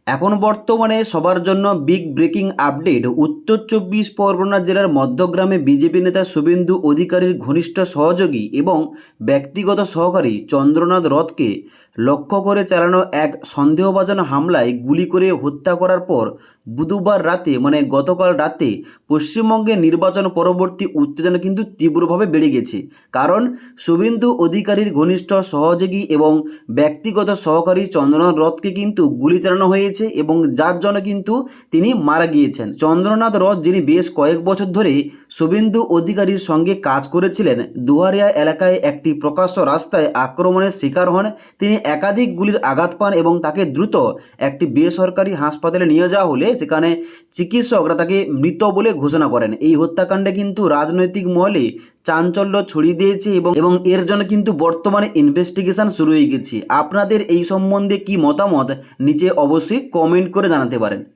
এখন বর্তমানে সবার জন্য বিগ ব্রেকিং আপডেট। উত্তর চব্বিশ পরগনা জেলার মধ্যগ্রামে বিজেপি নেতা শুভেন্দু অধিকারীর ঘনিষ্ঠ সহযোগী এবং ব্যক্তিগত সহকারী চন্দ্রনাথ রথকে লক্ষ্য করে চালানো এক সন্দেহভাজন হামলায় গুলি করে হত্যা করার পর বুধবার রাতে গতকাল রাতে পশ্চিমবঙ্গের নির্বাচন পরবর্তী উত্তেজনা কিন্তু তীব্রভাবে বেড়ে গেছে। কারণ শুভেন্দু অধিকারীর ঘনিষ্ঠ সহযোগী এবং ব্যক্তিগত সহকারী চন্দ্রনাথ রথকে কিন্তু গুলি চালানো হয়েছে এবং যার জন্য কিন্তু তিনি মারা গিয়েছেন। চন্দ্রনাথ রথ, যিনি বেশ কয়েক বছর ধরে শুভেন্দু অধিকারীর সঙ্গে কাজ করেছিলেন, দুয়ারিয়া এলাকায় একটি প্রকাশ্য রাস্তায় আক্রমণের শিকার হন। তিনি একাধিক গুলির আঘাত পান এবং তাকে দ্রুত একটি বেসরকারি হাসপাতালে নিয়ে যাওয়া হলে সেখানে চিকিৎসকরা তাকে মৃত বলে ঘোষণা করেন। এই হত্যাকাণ্ডে কিন্তু রাজনৈতিক মহলে চাঞ্চল্য ছড়িয়ে দিয়েছে এবং এর জন্য কিন্তু বর্তমানে ইনভেস্টিগেশন শুরু হয়ে গেছে। আপনাদের এই সম্বন্ধে কি মতামত নিচে অবশ্যই কমেন্ট করে জানাতে পারেন।